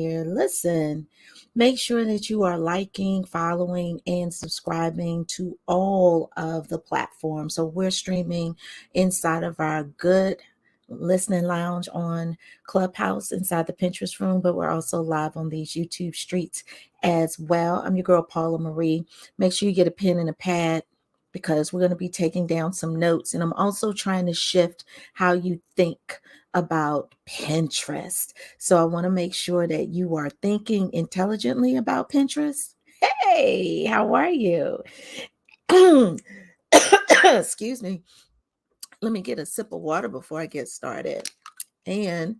here. Listen, make sure that you are liking, following, and subscribing to all of the platforms. So we're streaming inside of our good listening lounge on Clubhouse inside the Pinterest room, but we're also live on these YouTube streets as well. I'm your girl, Paula Marie. Make sure you get a pen and a pad because we're going to be taking down some notes. And I'm also trying to shift how you think about Pinterest. So I want to make sure that you are thinking intelligently about Pinterest. Hey, how are you? Excuse me. Let me get a sip of water before I get started. And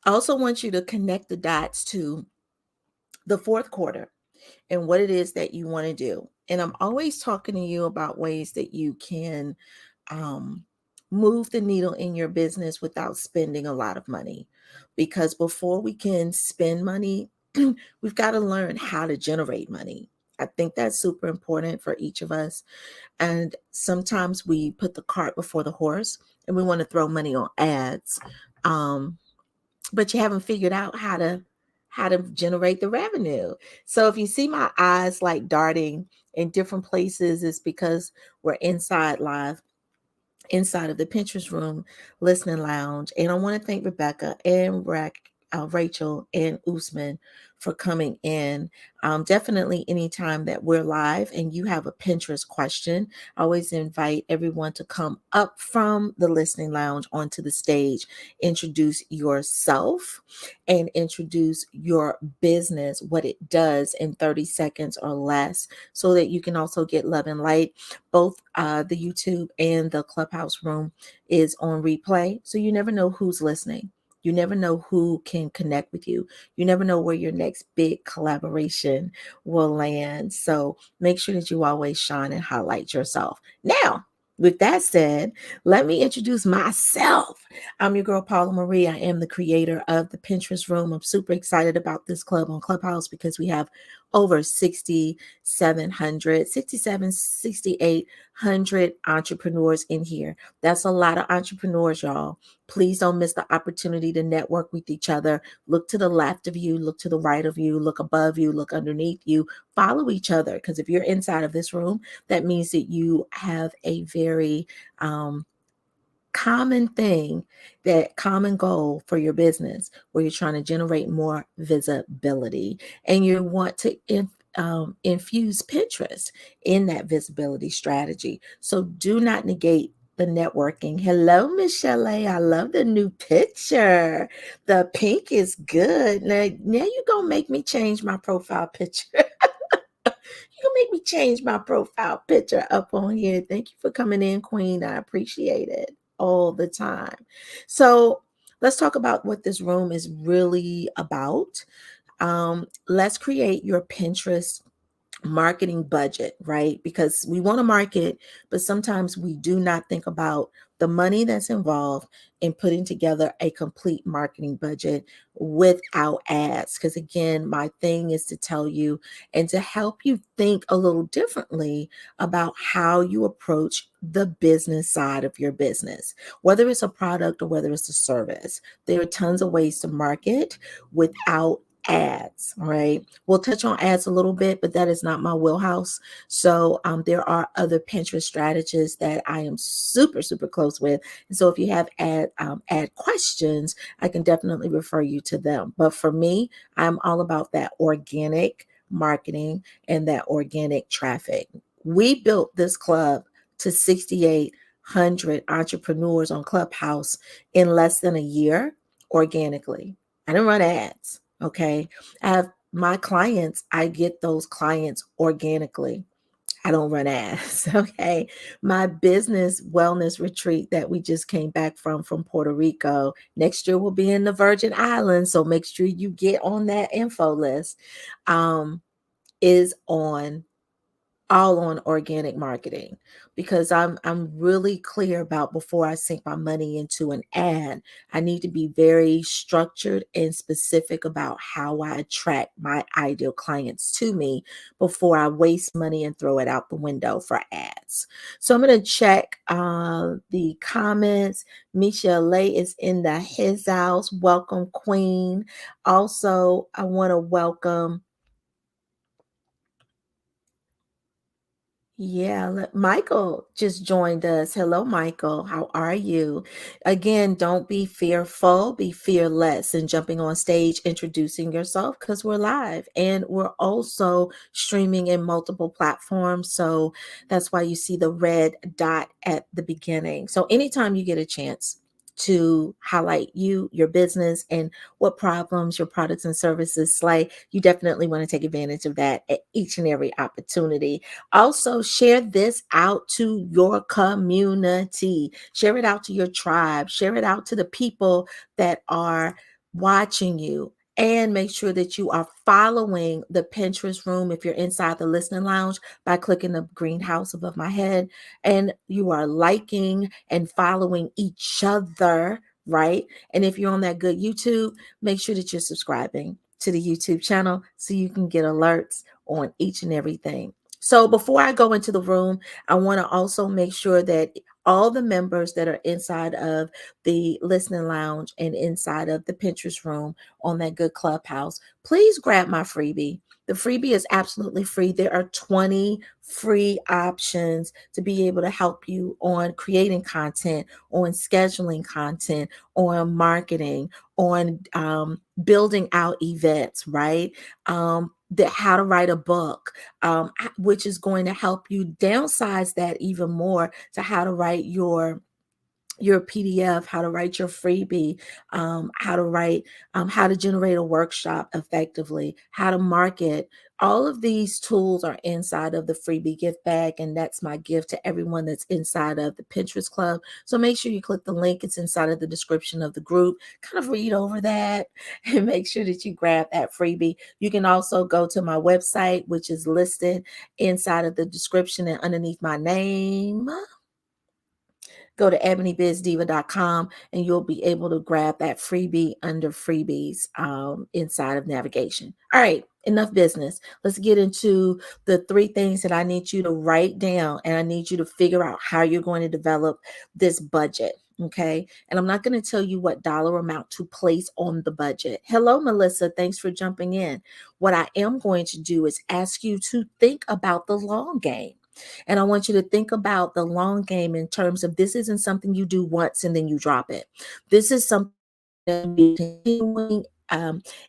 I also want you to connect the dots to the fourth quarter and what it is that you want to do. And I'm always talking to you about ways that you can move the needle in your business without spending a lot of money. Because before we can spend money, we've got to learn how to generate money. I think that's super important for each of us. And sometimes we put the cart before the horse and we want to throw money on ads. But you haven't figured out how to generate the revenue. So if you see my eyes like darting in different places, it's because we're inside live, inside of the Pinterest room listening lounge. And I want to thank Rebecca and Rachel and Usman for coming in. Definitely anytime that we're live and you have a Pinterest question, I always invite everyone to come up from the listening lounge onto the stage, introduce yourself and introduce your business, what it does in 30 seconds or less, so that you can also get love and light. Both the YouTube and the Clubhouse room is on replay. So you never know who's listening. You never know who can connect with you. You never know where your next big collaboration will land. So make sure that you always shine and highlight yourself. Now, with that said, let me introduce myself. I'm your girl, Paula Marie. I am the creator of the Pinterest room. I'm super excited about this club on Clubhouse because we have over 6,800 entrepreneurs in here. That's a lot of entrepreneurs, y'all. Please don't miss the opportunity to network with each other. Look to the left of you, look to the right of you, look above you, look underneath you. Follow each other, because if you're inside of this room, that means that you have a very common thing, that common goal for your business, where you're trying to generate more visibility and you want to infuse Pinterest in that visibility strategy. So do not negate the networking. Hello, Miss Chalet. I love the new picture. The pink is good. Now you're going to make me change my profile picture. You make me change my profile picture up on here. Thank you for coming in, Queen. I appreciate it all the time. So let's talk about what this room is really about. Let's create your Pinterest marketing budget, right? Because we want to market, but sometimes we do not think about the money that's involved in putting together a complete marketing budget without ads. Because again, my thing is to tell you and to help you think a little differently about how you approach the business side of your business, whether it's a product or whether it's a service. There are tons of ways to market without ads, right? We'll touch on ads a little bit, but that is not my wheelhouse. So there are other Pinterest strategists that I am super, super close with. And so if you have ad questions, I can definitely refer you to them. But for me, I'm all about that organic marketing and that organic traffic. We built this club to 6,800 entrepreneurs on Clubhouse in less than a year organically. I didn't run ads. Okay. I have my clients, I get those clients organically. I don't run ads. Okay. My business wellness retreat that we just came back from Puerto Rico, next year will be in the Virgin Islands. So make sure you get on that info list, is on all on organic marketing, because I'm really clear about, before I sink my money into an ad, I need to be very structured and specific about how I attract my ideal clients to me before I waste money and throw it out the window for ads. So I'm going to check the comments. Michelle Lay is in the his house. Welcome, Queen. Also, I want to welcome, yeah, Michael just joined us. Hello, Michael. How are you? Again, don't be fearful, be fearless in jumping on stage, introducing yourself, because we're live and we're also streaming in multiple platforms. So that's why you see the red dot at the beginning. So anytime you get a chance to highlight you, your business, and what problems your products and services slay, you definitely want to take advantage of that at each and every opportunity. Also, share this out to your community. Share it out to your tribe. Share it out to the people that are watching you. And make sure that you are following the Pinterest room if you're inside the listening lounge by clicking the greenhouse above my head. And you are liking and following each other, right? And if you're on that good YouTube, make sure that you're subscribing to the YouTube channel so you can get alerts on each and everything. So before I go into the room, I want to also make sure that all the members that are inside of the listening lounge and inside of the Pinterest room on that good Clubhouse, please grab my freebie. The freebie is absolutely free. There are 20 free options to be able to help you on creating content, on scheduling content, on marketing, on building out events, right? How to write a book, which is going to help you downsize that even more to how to write your PDF, how to write your freebie, how to generate a workshop effectively, how to market. All of these tools are inside of the freebie gift bag, and that's my gift to everyone that's inside of the Pinterest Club. So make sure you click the link. It's inside of the description of the group. Kind of read over that and make sure that you grab that freebie. You can also go to my website, which is listed inside of the description and underneath my name. Go to EbonyBizDiva.com and you'll be able to grab that freebie under freebies inside of navigation. All right, enough business. Let's get into the 3 things that I need you to write down, and I need you to figure out how you're going to develop this budget. Okay. And I'm not going to tell you what dollar amount to place on the budget. Hello, Melissa. Thanks for jumping in. What I am going to do is ask you to think about the long game. And I want you to think about the long game in terms of, this isn't something you do once and then you drop it. This is something that be a continuing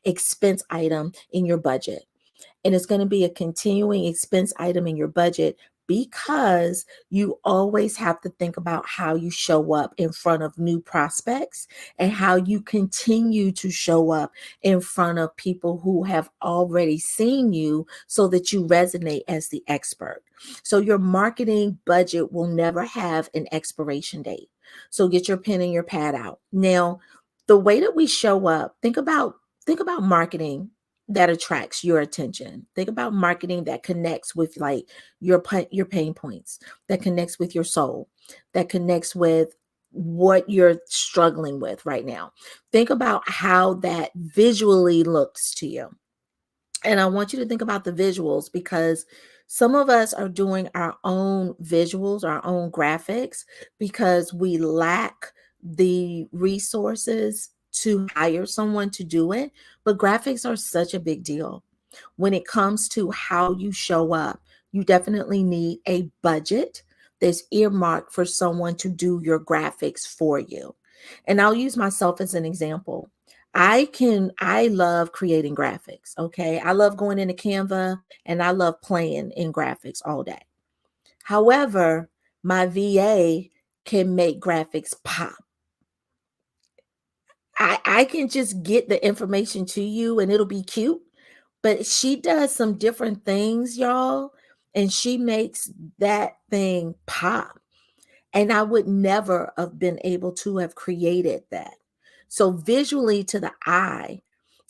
expense item in your budget. And it's going to be a continuing expense item in your budget, because you always have to think about how you show up in front of new prospects and how you continue to show up in front of people who have already seen you, so that you resonate as the expert. So your marketing budget will never have an expiration date. So get your pen and your pad out. Now, the way that we show up, think about marketing that attracts your attention. Think about marketing that connects with like your pain points, that connects with your soul, that connects with what you're struggling with right now. Think about how that visually looks to you. And I want you to think about the visuals, because some of us are doing our own visuals, our own graphics, because we lack the resources to hire someone to do it. But graphics are such a big deal. When it comes to how you show up, you definitely need a budget that's earmarked for someone to do your graphics for you. And I'll use myself as an example. I love creating graphics. Okay. I love going into Canva and I love playing in graphics all day. However, my VA can make graphics pop. I can just get the information to you and it'll be cute, but she does some different things, y'all, and she makes that thing pop. And I would never have been able to have created that. So visually to the eye,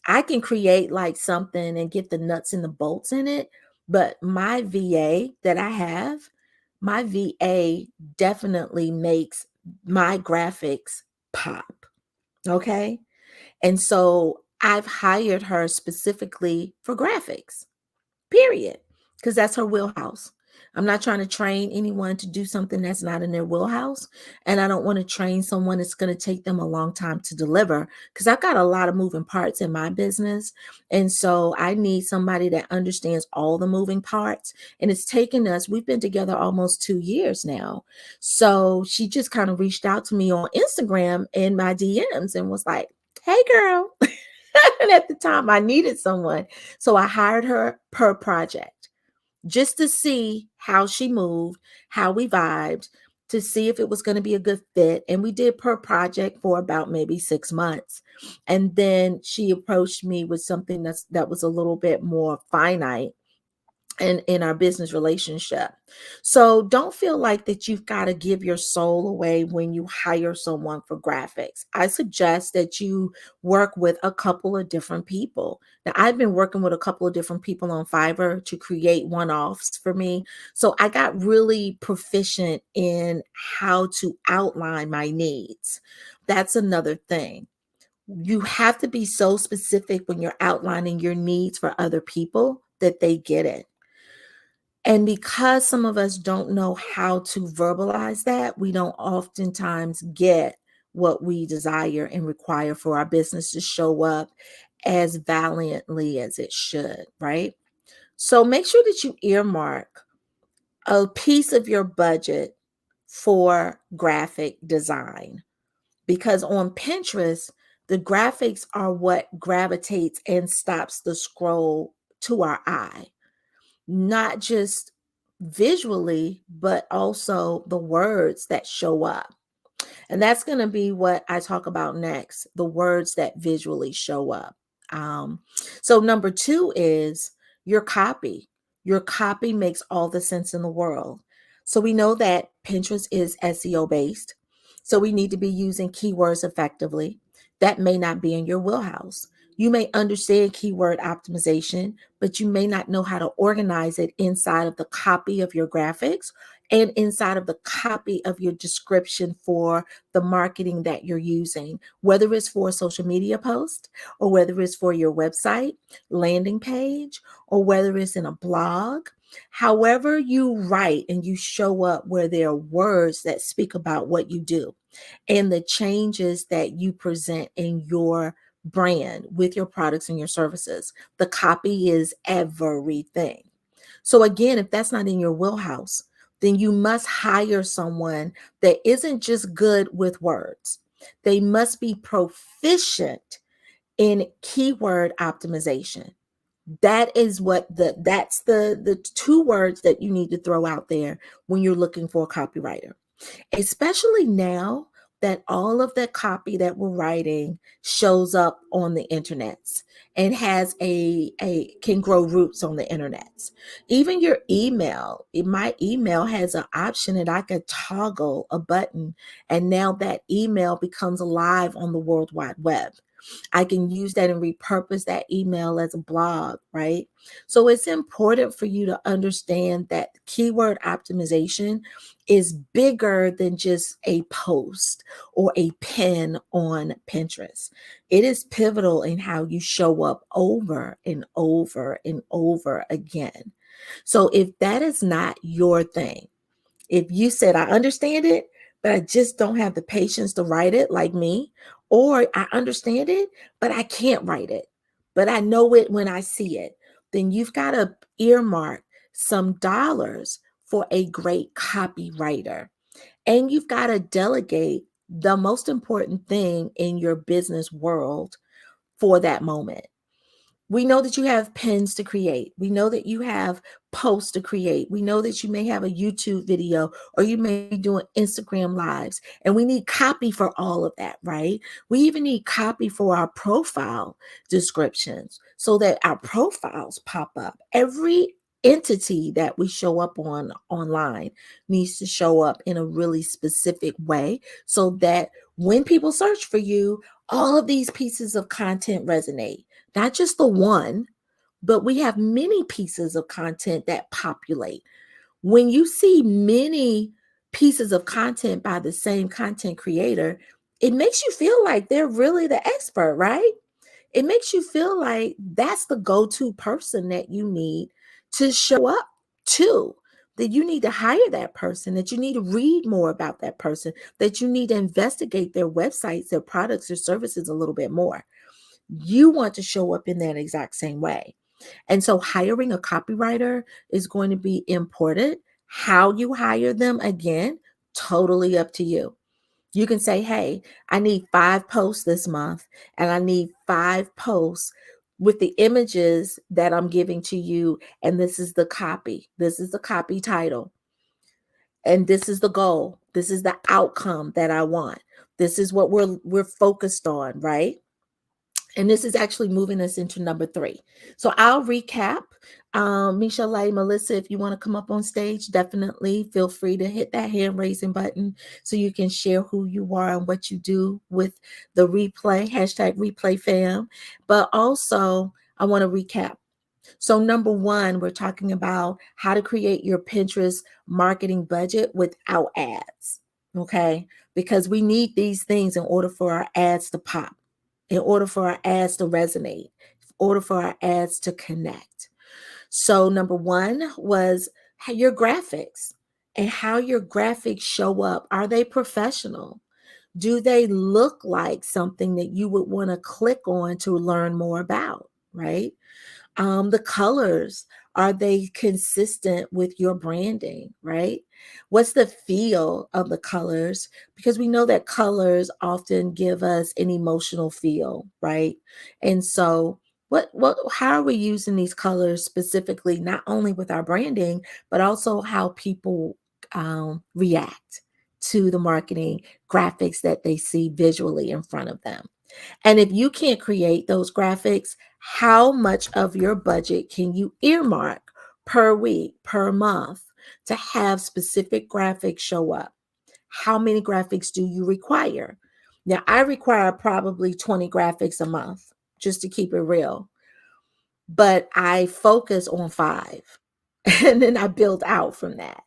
I can create like something and get the nuts and the bolts in it, But my VA that I have, my VA definitely makes my graphics pop. Okay. And so I've hired her specifically for graphics, period, because that's her wheelhouse. I'm not trying to train anyone to do something that's not in their wheelhouse. And I don't want to train someone that's going to take them a long time to deliver, because I've got a lot of moving parts in my business. And so I need somebody that understands all the moving parts. And it's taken us, we've been together almost 2 years now. So she just kind of reached out to me on Instagram in my DMs and was like, hey, girl. And at the time, I needed someone. So I hired her per project just to see how she moved, how we vibed, to see if it was going to be a good fit. And we did per project for about maybe 6 months. And then she approached me with something that was a little bit more finite in our business relationship. So don't feel like that you've got to give your soul away when you hire someone for graphics. I suggest that you work with a couple of different people. Now, I've been working with a couple of different people on Fiverr to create one-offs for me. So I got really proficient in how to outline my needs. That's another thing. You have to be so specific when you're outlining your needs for other people that they get it. And because some of us don't know how to verbalize that, we don't oftentimes get what we desire and require for our business to show up as valiantly as it should, right? So make sure that you earmark a piece of your budget for graphic design, because on Pinterest, the graphics are what gravitates and stops the scroll to our eye, not just visually, but also the words that show up. And that's going to be what I talk about next, the words that visually show up. Um, so, number two is your copy. Your copy makes all the sense in the world. So, we know that Pinterest is SEO based. So, we need to be using keywords effectively. That may not be in your wheelhouse. You may understand keyword optimization, but you may not know how to organize it inside of the copy of your graphics and inside of the copy of your description for the marketing that you're using, whether it's for a social media post or whether it's for your website, landing page, or whether it's in a blog. However you write and you show up where there are words that speak about what you do and the changes that you present in your brand with your products and your services. The copy is everything. So again, if that's not in your wheelhouse, then you must hire someone that isn't just good with words. They must be proficient in keyword optimization. That is what the two words that you need to throw out there when you're looking for a copywriter, especially now that all of the copy that we're writing shows up on the internets and has a can grow roots on the internets. Even your email, my email has an option that I could toggle a button, and now that email becomes alive on the World Wide Web. I can use that and repurpose that email as a blog, right? So it's important for you to understand that keyword optimization is bigger than just a post or a pin on Pinterest. It is pivotal in how you show up over and over and over again. So if that is not your thing, if you said, I understand it, but I just don't have the patience to write it like me, or I understand it, but I can't write it, but I know it when I see it, then you've got to earmark some dollars for a great copywriter. And you've got to delegate the most important thing in your business world for that moment. We know that you have pins to create. We know that you have posts to create. We know that you may have a YouTube video or you may be doing Instagram lives. And we need copy for all of that, right? We even need copy for our profile descriptions so that our profiles pop up. Every entity that we show up on online needs to show up in a really specific way so that when people search for you, all of these pieces of content resonate. Not just the one, but we have many pieces of content that populate. When you see many pieces of content by the same content creator, it makes you feel like they're really the expert, right? It makes you feel like that's the go-to person that you need to show up to, that you need to hire that person, that you need to read more about that person, that you need to investigate their websites, their products, their services a little bit more. You want to show up in that exact same way. And so hiring a copywriter is going to be important. How you hire them, again, totally up to you. You can say, hey, I need 5 posts this month, and I need 5 posts with the images that I'm giving to you. And this is the copy. This is the copy title. And this is the goal. This is the outcome that I want. This is what we're focused on, right? And this is actually moving us into number 3. So I'll recap. Michelle, Melissa, if you want to come up on stage, definitely feel free to hit that hand raising button so you can share who you are and what you do with the replay, #ReplayFam. But also, I want to recap. So number 1, we're talking about how to create your Pinterest marketing budget without ads, okay? Because we need these things in order for our ads to pop, in order for our ads to resonate, in order for our ads to connect. So number 1 was your graphics and how your graphics show up. Are they professional? Do they look like something that you would want to click on to learn more about, right? The colors, are they consistent with your branding, right? What's the feel of the colors? Because we know that colors often give us an emotional feel, right? And so how are we using these colors specifically, not only with our branding, but also how people react to the marketing graphics that they see visually in front of them? And if you can't create those graphics, how much of your budget can you earmark per week, per month to have specific graphics show up? How many graphics do you require? Now, I require probably 20 graphics a month, just to keep it real, but I focus on 5 and then I build out from that.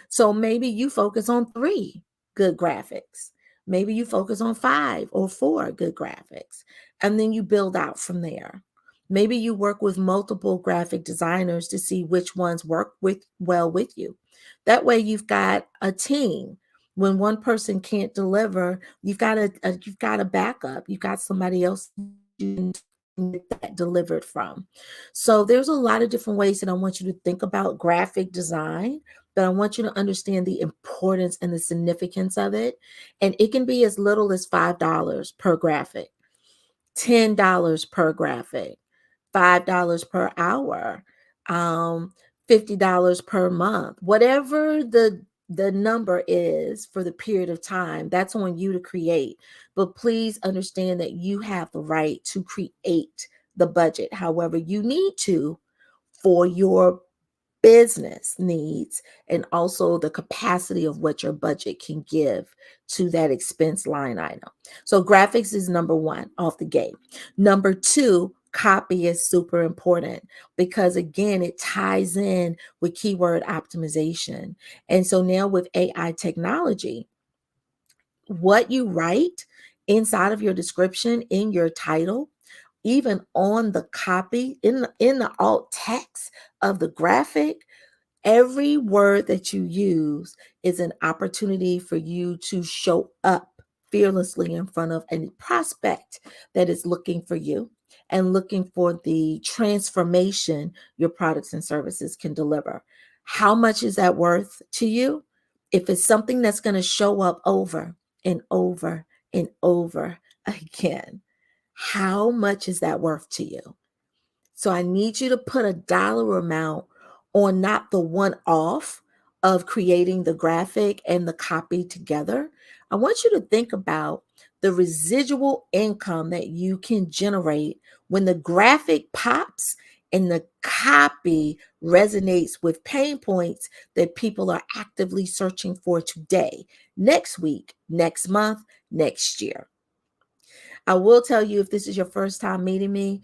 So maybe you focus on 3 good graphics. Maybe you focus on 5 or 4 good graphics, and then you build out from there. Maybe you work with multiple graphic designers to see which ones work well with you. That way you've got a team. When one person can't deliver, you've got a backup. You've got somebody else you can get that delivered from. So there's a lot of different ways that I want you to think about graphic design, but I want you to understand the importance and the significance of it. And it can be as little as $5 per graphic, $10 per graphic, $5 per hour, um, $50 per month, whatever the number is for the period of time, that's on you to create. But please understand that you have the right to create the budget however you need to for your business needs and also the capacity of what your budget can give to that expense line item. So graphics is number 1 off the gate. Number 2, copy is super important because again, it ties in with keyword optimization. And so now with AI technology, what you write inside of your description, in your title, even on the copy, in the alt text of the graphic, every word that you use is an opportunity for you to show up fearlessly in front of a prospect that is looking for you and looking for the transformation your products and services can deliver. How much is that worth to you? If it's something that's going to show up over and over and over again, how much is that worth to you? So I need you to put a dollar amount on not the one off of creating the graphic and the copy together. I want you to think about the residual income that you can generate when the graphic pops and the copy resonates with pain points that people are actively searching for today, next week, next month, next year. I will tell you, if this is your first time meeting me,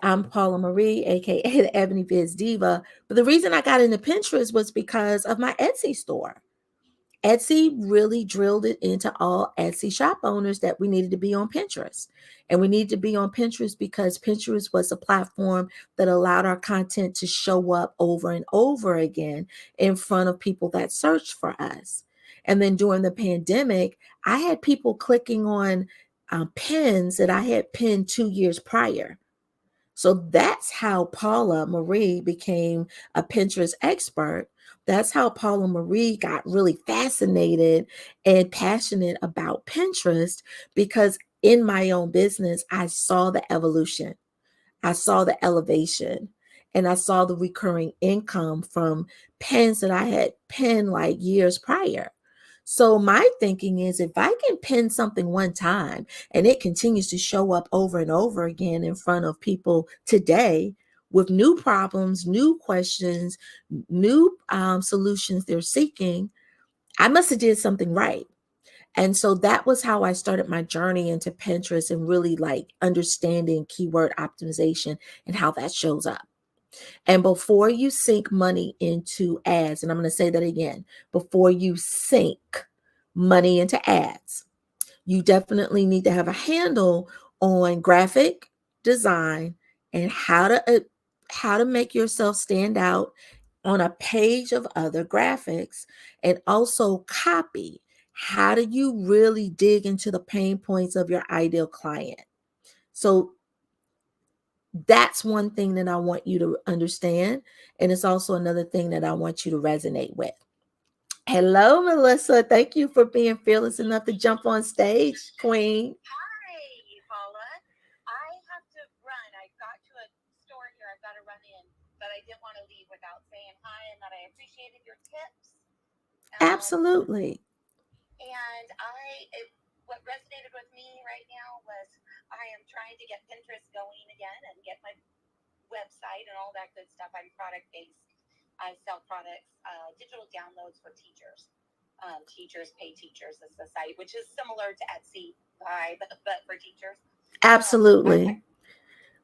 I'm Paula Marie, aka the EbonyBizDiva. But the reason I got into Pinterest was because of my Etsy store. Etsy really drilled it into all Etsy shop owners that we needed to be on Pinterest. And we needed to be on Pinterest because Pinterest was a platform that allowed our content to show up over and over again in front of people that searched for us. And then during the pandemic, I had people clicking on pins that I had pinned 2 years prior. So that's how Paula Marie became a Pinterest expert. That's how Paula Marie got really fascinated and passionate about Pinterest, because in my own business, I saw the evolution. I saw the elevation, and I saw the recurring income from pins that I had pinned like years prior. So my thinking is, if I can pin something one time and it continues to show up over and over again in front of people today with new problems, new questions, new solutions they're seeking, I must have did something right. And so that was how I started my journey into Pinterest and really like understanding keyword optimization and how that shows up. And before you sink money into ads, and I'm going to say that again, before you sink money into ads, you definitely need to have a handle on graphic design and how to make yourself stand out on a page of other graphics, and also copy. How do you really dig into the pain points of your ideal client? So that's one thing that I want you to understand. And it's also another thing that I want you to resonate with. Hello, Melissa. Thank you for being fearless enough to jump on stage, Queen. Hi, Paula. I have to run. I got to a store here. I've got to run in, but I didn't want to leave without saying hi and that I appreciated your tips. Absolutely. And what resonated with me right now was I am trying to get Pinterest going again and get my website and all that good stuff. I'm product based. I sell products, digital downloads for teachers. Teachers Pay Teachers is the site, which is similar to Etsy vibe, but for teachers. Absolutely.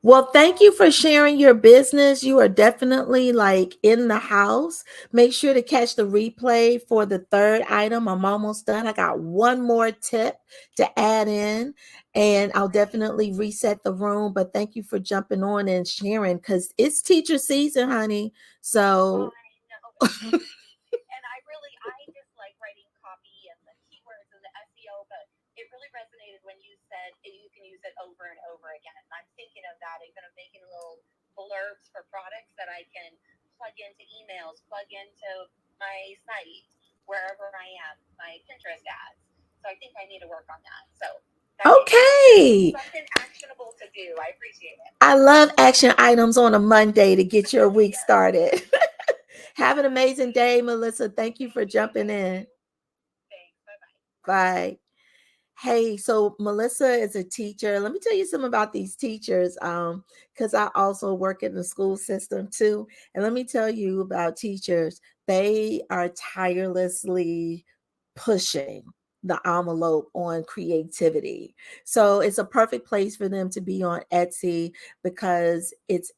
Well, thank you for sharing your business. You are definitely like in the house. Make sure to catch the replay for the third item. I'm almost done. I got one more tip to add in, and I'll definitely reset the room. But thank you for jumping on and sharing, because it's teacher season, honey. So I know. And I just like writing copy and the keywords and the SEO, but it really resonated when you said you can use it over and over again. I'm thinking of that, even of making little blurbs for products that I can plug into emails, plug into my site, wherever I am, my Pinterest ads. So I think I need to work on that. So okay. Something actionable to do. I appreciate it. I love action items on a Monday to get your week started. Have an amazing day, Melissa. Thank you for jumping in. Thanks. Bye-bye. Bye. Hey, so Melissa is a teacher. Let me tell you something about these teachers, because I also work in the school system too. And let me tell you about teachers. They are tirelessly pushing the envelope on creativity. So it's a perfect place for them to be on Etsy, because it's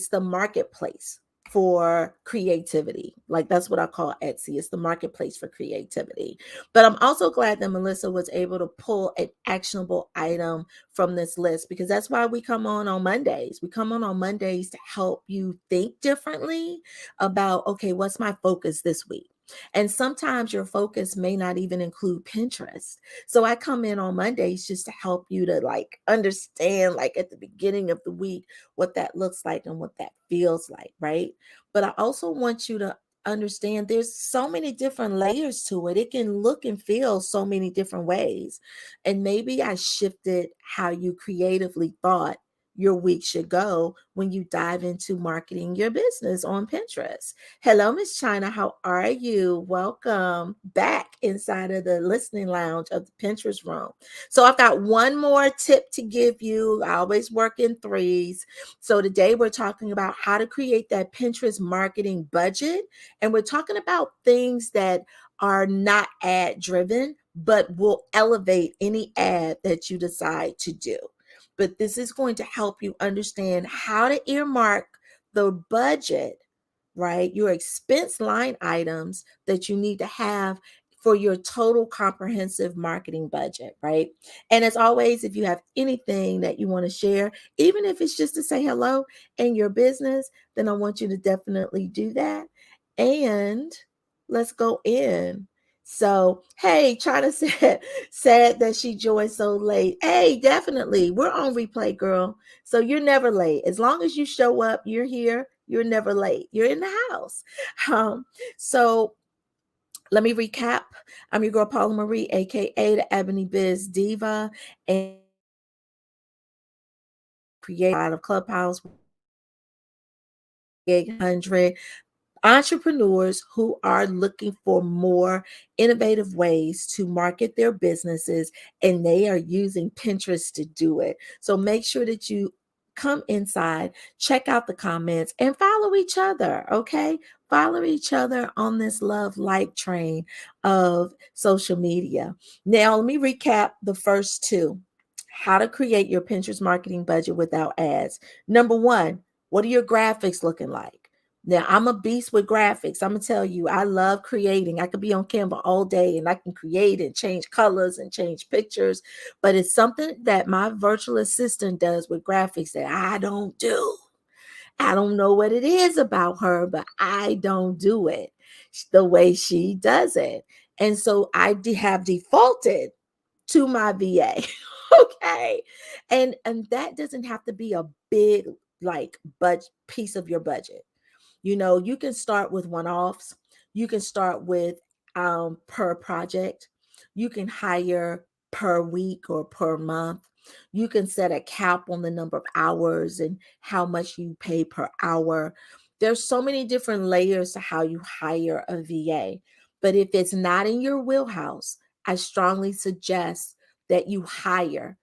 the marketplace for creativity. Like, that's what I call Etsy. It's the marketplace for creativity. But I'm also glad that Melissa was able to pull an actionable item from this list, because that's why we come on Mondays. We come on Mondays to help you think differently about, okay, what's my focus this week? And sometimes your focus may not even include Pinterest. So I come in on Mondays just to help you to like understand, like at the beginning of the week, what that looks like and what that feels like, right? But I also want you to understand there's so many different layers to it. It can look and feel so many different ways. And maybe I shifted how you creatively thought your week should go when you dive into marketing your business on Pinterest. Hello, Miss China. How are you? Welcome back inside of the listening lounge of the Pinterest room. So I've got one more tip to give you. I always work in threes. So today we're talking about how to create that Pinterest marketing budget. And we're talking about things that are not ad driven, but will elevate any ad that you decide to do. but this is going to help you understand how to earmark the budget, right? Your expense line items that you need to have for your total comprehensive marketing budget, right? And as always, if you have anything that you want to share, even if it's just to say hello in your business, then I want you to definitely do that. And let's go in. So, hey, China said that she joined so late. Hey, definitely. We're on replay, girl. So you're never late. As long as you show up, you're here, you're never late. You're in the house. So let me recap. I'm your girl, Paula Marie, aka the Ebony Biz Diva, and create out of Clubhouse 800 entrepreneurs who are looking for more innovative ways to market their businesses, and they are using Pinterest to do it. So make sure that you come inside, check out the comments, and follow each other, okay? Follow each other on this love light train of social media. Now, let me recap the first two. How to create your Pinterest marketing budget without ads. Number one, what are your graphics looking like? Now, I'm a beast with graphics. I'm going to tell you, I love creating. I could be on Canva all day and I can create and change colors and change pictures, but it's something that my virtual assistant does with graphics that I don't do. I don't know what it is about her, but I don't do it the way she does it. And so I have defaulted to my VA. Okay. And that doesn't have to be a big like piece of your budget. You know, you can start with one-offs. You can start with per project. You can hire per week or per month. You can set a cap on the number of hours and how much you pay per hour. There's so many different layers to how you hire a VA. But if it's not in your wheelhouse, I strongly suggest that you hire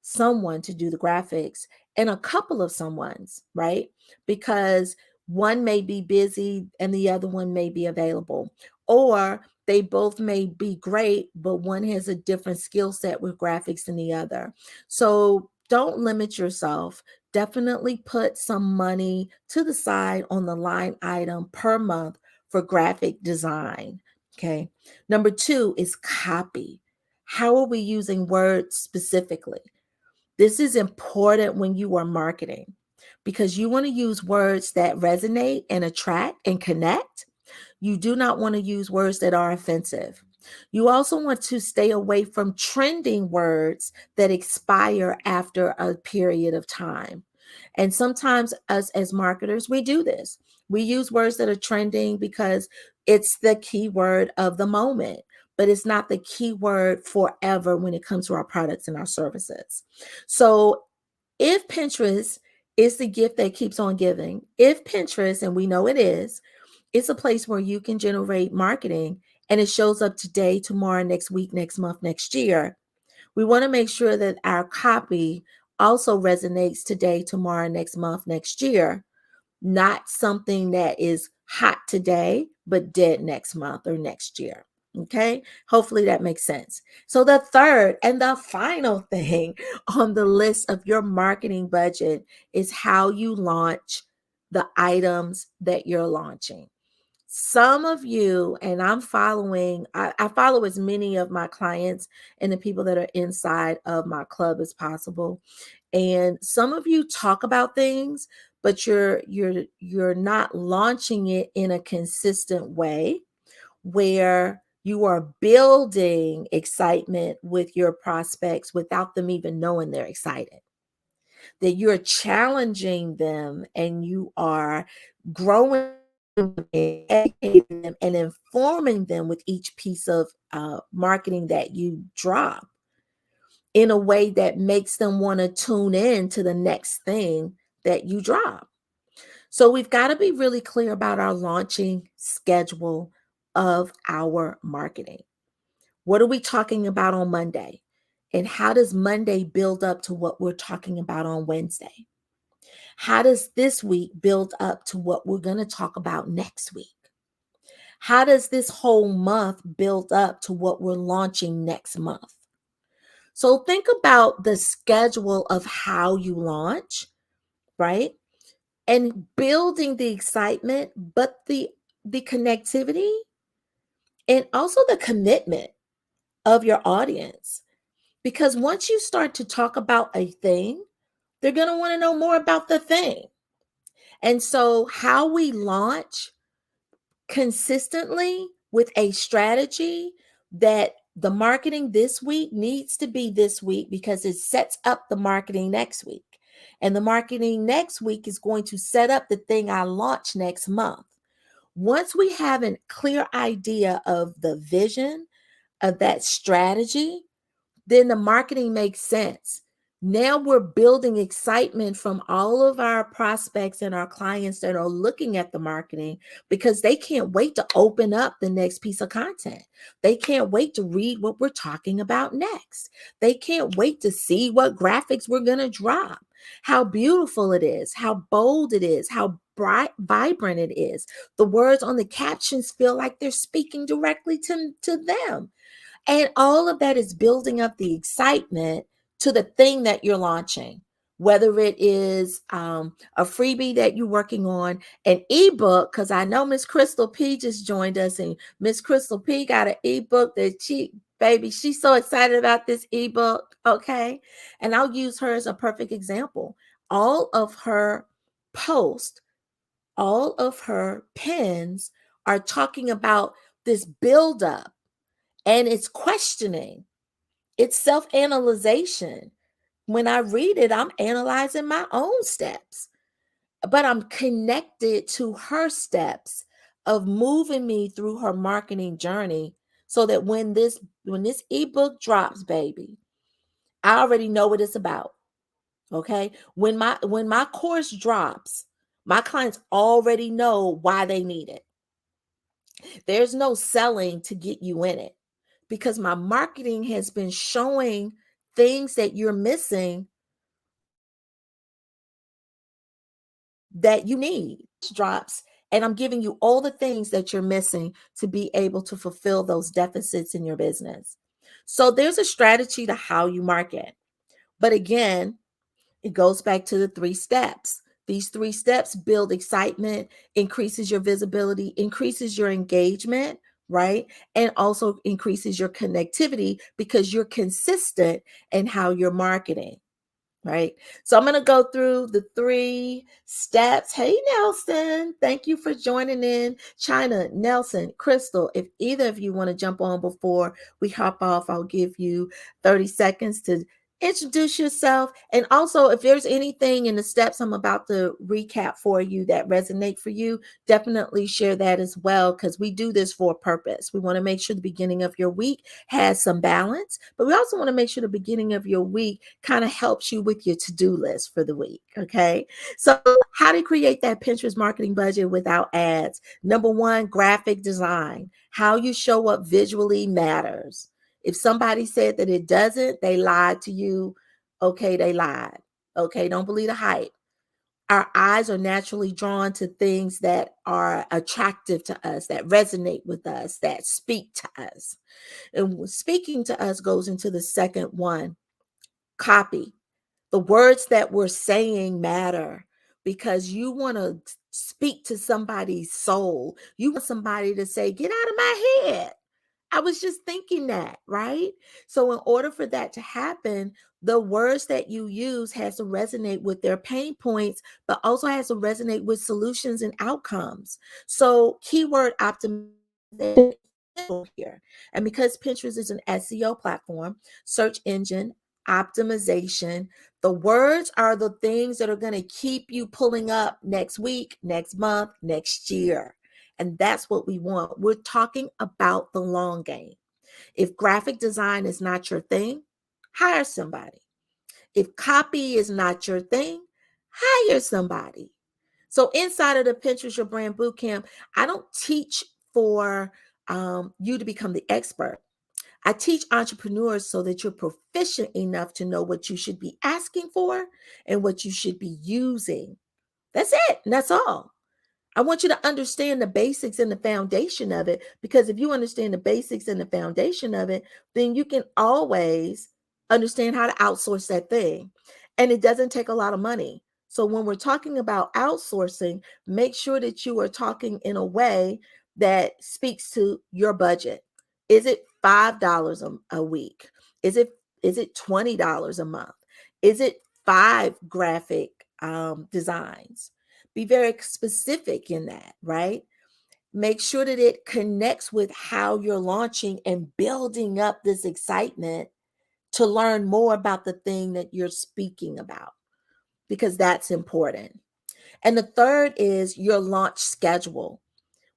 someone to do the graphics and a couple of someones, right? Because one may be busy and the other one may be available, or they both may be great, but one has a different skill set with graphics than the other. So don't limit yourself. Definitely put some money to the side on the line item per month for graphic design. Okay. Number two is copy. How are we using words specifically? This is important when you are marketing because you want to use words that resonate and attract and connect. You do not want to use words that are offensive. You also want to stay away from trending words that expire after a period of time. And sometimes, us as marketers, we do this. We use words that are trending because it's the keyword of the moment, but it's not the keyword forever when it comes to our products and our services. So, if Pinterest is the gift that keeps on giving, if Pinterest, and we know it is, it's a place where you can generate marketing and it shows up today, tomorrow, next week, next month, next year. We want to make sure that our copy also resonates today, tomorrow, next month, next year, not something that is hot today, but dead next month or next year. Okay. Hopefully that makes sense. So, the third and the final thing on the list of your marketing budget is how you launch the items that you're launching. Some of you, and I'm following, I follow as many of my clients and the people that are inside of my club as possible. And some of you talk about things, but you're not launching it in a consistent way where you are building excitement with your prospects without them even knowing they're excited. That you're challenging them and you are growing educating them and informing them with each piece of marketing that you drop in a way that makes them want to tune in to the next thing that you drop. So we've got to be really clear about our launching schedule of our marketing. What are we talking about on Monday? And how does Monday build up to what we're talking about on Wednesday? How does this week build up to what we're going to talk about next week? How does this whole month build up to what we're launching next month? So think about the schedule of how you launch, right? And building the excitement, but the connectivity and also the commitment of your audience. Because once you start to talk about a thing, they're going to want to know more about the thing. And so how we launch consistently with a strategy that the marketing this week needs to be this week because it sets up the marketing next week. And the marketing next week is going to set up the thing I launch next month. Once we have a clear idea of the vision of that strategy, then the marketing makes sense. Now we're building excitement from all of our prospects and our clients that are looking at the marketing because they can't wait to open up the next piece of content. They can't wait to read what we're talking about next. They can't wait to see what graphics we're going to drop, how beautiful it is, how bold it is, how bright, vibrant it is. The words on the captions feel like they're speaking directly to them. And all of that is building up the excitement to the thing that you're launching, whether it is a freebie that you're working on, an ebook, because I know Miss Crystal P just joined us, and Miss Crystal P got an ebook that she's so excited about this ebook. Okay. And I'll use her as a perfect example. All of her posts, all of her pins are talking about this buildup, and it's questioning, it's self-analyzation. When I read it, I'm analyzing my own steps, but I'm connected to her steps of moving me through her marketing journey so that when this ebook drops, baby, I already know what it's about. Okay? When my course drops, my clients already know why they need it. There's no selling to get you in it because my marketing has been showing things that you're missing that you need. Drops, and I'm giving you all the things that you're missing to be able to fulfill those deficits in your business. So there's a strategy to how you market. But again, it goes back to the 3 steps. These 3 steps build excitement, increases your visibility, increases your engagement, right? And also increases your connectivity because you're consistent in how you're marketing. Right. So I'm going to go through the 3 steps. Hey, Nelson, thank you for joining in. China, Nelson, Crystal, if either of you want to jump on before we hop off, I'll give you 30 seconds to introduce yourself. And also, if there's anything in the steps I'm about to recap for you that resonate for you, definitely share that as well, because we do this for a purpose. We want to make sure the beginning of your week has some balance, but we also want to make sure the beginning of your week kind of helps you with your to-do list for the week. Okay. So how to create that Pinterest marketing budget without ads. Number 1, graphic design. How you show up visually matters. If somebody said that it doesn't, they lied to you. Okay, they lied. Okay, don't believe the hype. Our eyes are naturally drawn to things that are attractive to us, that resonate with us, that speak to us. And speaking to us goes into the second one, copy. The words that we're saying matter because you want to speak to somebody's soul. You want somebody to say, get out of my head. I was just thinking that, right? So in order for that to happen, the words that you use has to resonate with their pain points, but also has to resonate with solutions and outcomes. So keyword optimization here. And because Pinterest is an SEO platform, search engine optimization, the words are the things that are going to keep you pulling up next week, next month, next year. And that's what we want. We're talking about the long game. If graphic design is not your thing, hire somebody. If copy is not your thing, hire somebody. So inside of the Pinterest Your Brand Bootcamp, I don't teach for you to become the expert. I teach entrepreneurs so that you're proficient enough to know what you should be asking for and what you should be using. That's it. And that's all. I want you to understand the basics and the foundation of it, because if you understand the basics and the foundation of it, then you can always understand how to outsource that thing. And it doesn't take a lot of money. So when we're talking about outsourcing, make sure that you are talking in a way that speaks to your budget. Is it $5 a week? Is it $20 a month? Is it 5 graphic designs? Be very specific in that, right? Make sure that it connects with how you're launching and building up this excitement to learn more about the thing that you're speaking about, because that's important. And the third is your launch schedule.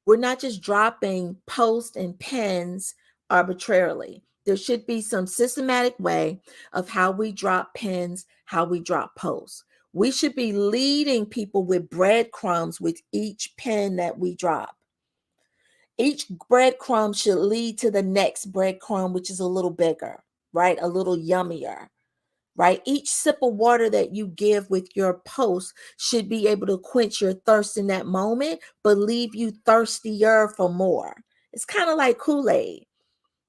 We're not just dropping posts and pins arbitrarily. There should be some systematic way of how we drop pins, how we drop posts. We should be leading people with breadcrumbs with each pin that we drop. Each breadcrumb should lead to the next breadcrumb, which is a little bigger, right? A little yummier, right? Each sip of water that you give with your post should be able to quench your thirst in that moment, but leave you thirstier for more. It's kind of like Kool-Aid,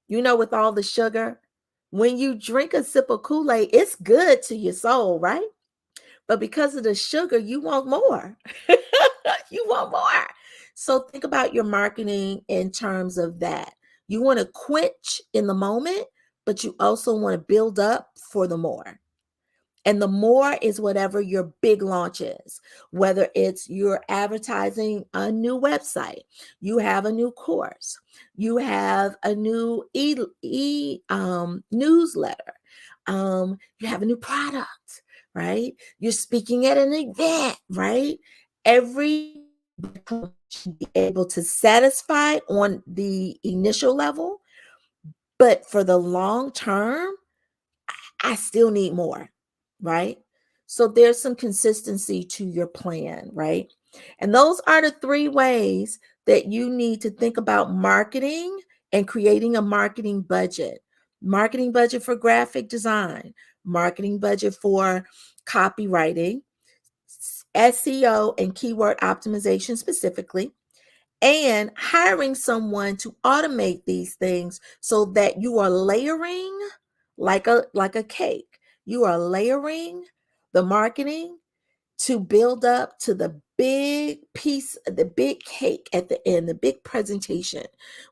with all the sugar. When you drink a sip of Kool-Aid, it's good to your soul, right? But because of the sugar, you want more. You want more. So think about your marketing in terms of that. You want to quench in the moment, but you also want to build up for the more. And the more is whatever your big launch is, whether it's you're advertising a new website, you have a new course, you have a new newsletter, you have a new product, right? You're speaking at an event, right? Every should be able to satisfy on the initial level, but for the long term, I still need more, right? So there's some consistency to your plan, right? And those are the 3 ways that you need to think about marketing and creating a marketing budget. Marketing budget for graphic design, marketing budget for copywriting, SEO and keyword optimization specifically, and hiring someone to automate these things so that you are layering like a cake. You are layering the marketing to build up to the big piece, the big cake at the end, the big presentation,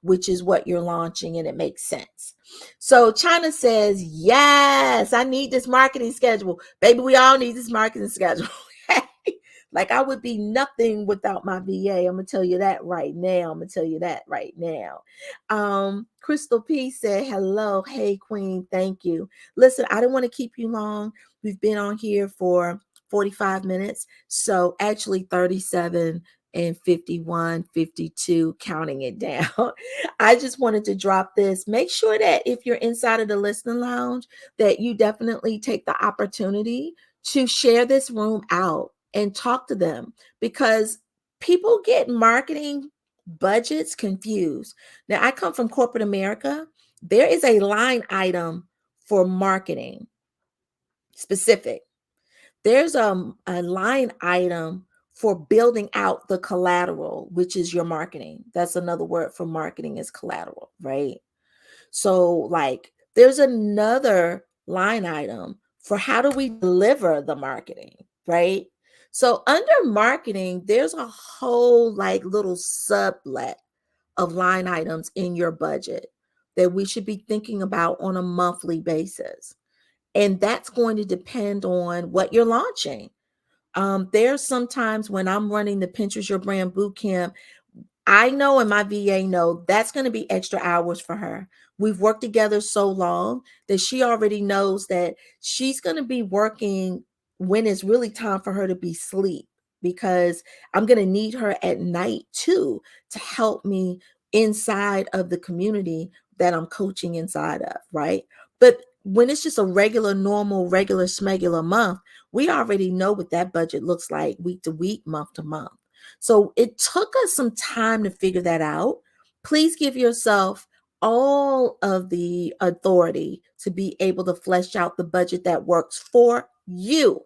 which is what you're launching, and it makes sense. So China says, yes, I need this marketing schedule. Baby, we all need this marketing schedule. Like I would be nothing without my VA. I'm gonna tell you that right now. Crystal P said, hello, hey Queen, thank you. Listen, I don't want to keep you long. We've been on here for 45 minutes. So actually 37 and 51, 52, counting it down. I just wanted to drop this. Make sure that if you're inside of the listening lounge, that you definitely take the opportunity to share this room out and talk to them, because people get marketing budgets confused. Now, I come from corporate America. There is a line item for marketing specific. There's a line item for building out the collateral, which is your marketing. That's another word for marketing is collateral, right? So like there's another line item for how do we deliver the marketing, right? So under marketing, there's a whole like little sublet of line items in your budget that we should be thinking about on a monthly basis. And that's going to depend on what you're launching. There's sometimes when I'm running the Pinterest Your Brand Bootcamp, I know and my VA know that's going to be extra hours for her. We've worked together so long that she already knows that she's going to be working when it's really time for her to be asleep, because I'm going to need her at night too to help me inside of the community that I'm coaching inside of, right? But when it's just a regular, normal, regular, smegular month, we already know what that budget looks like week to week, month to month. So it took us some time to figure that out. Please give yourself all of the authority to be able to flesh out the budget that works for you.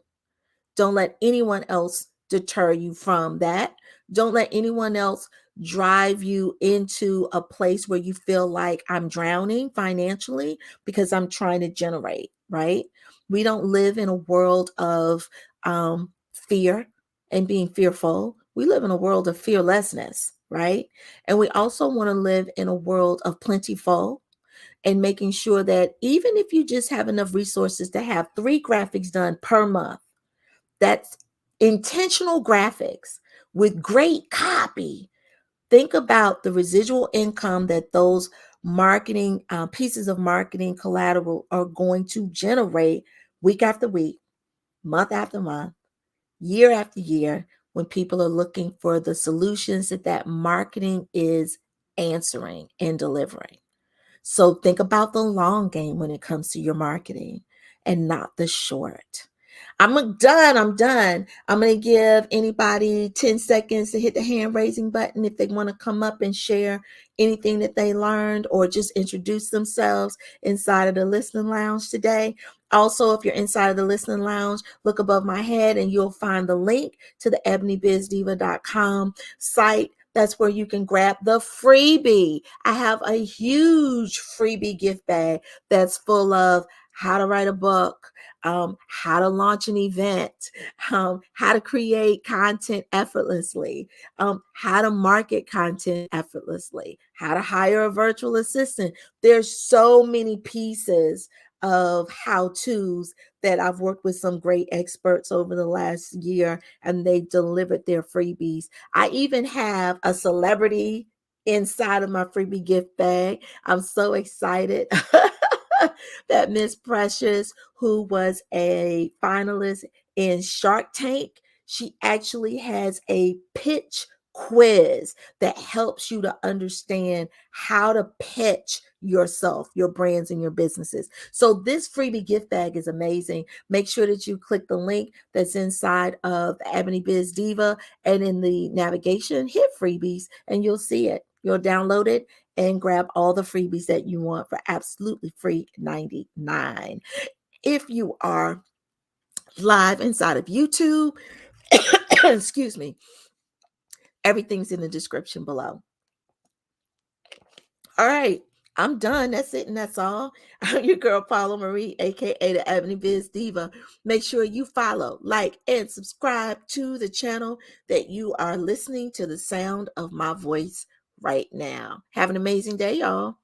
Don't let anyone else deter you from that. Don't let anyone else drive you into a place where you feel like I'm drowning financially because I'm trying to generate. right? We don't live in a world of fear and being fearful. We live in a world of fearlessness, right? And we also want to live in a world of plentiful and making sure that even if you just have enough resources to have 3 graphics done per month, that's intentional graphics with great copy. Think about the residual income that those marketing pieces of marketing collateral are going to generate week after week, month after month, year after year, when people are looking for the solutions that that marketing is answering and delivering. So think about the long game when it comes to your marketing and not the short. I'm done. I'm going to give anybody 10 seconds to hit the hand raising button if they want to come up and share anything that they learned or just introduce themselves inside of the listening lounge today. Also, if you're inside of the listening lounge, look above my head and you'll find the link to the EbonyBizDiva.com site. That's where you can grab the freebie. I have a huge freebie gift bag that's full of how to write a book, how to launch an event, how to create content effortlessly, how to market content effortlessly, how to hire a virtual assistant. There's so many pieces of how-tos that I've worked with some great experts over the last year, and they delivered their freebies. I even have a celebrity inside of my freebie gift bag. I'm so excited that Miss Precious, who was a finalist in Shark Tank, she actually has a pitch quiz that helps you to understand how to pitch yourself, your brands, and your businesses. So this freebie gift bag is amazing. Make sure that you click the link that's inside of the Ebony Biz Diva, and in the navigation, hit freebies and you'll see it. You'll download it and grab all the freebies that you want for absolutely free 99. If you are live inside of YouTube, excuse me, everything's in the description below. All right, I'm done. That's it and that's all. I'm your girl, Paula Marie, aka the Ebony Biz Diva. Make sure you follow, like, and subscribe to the channel that you are listening to the sound of my voice right now. Have an amazing day, y'all.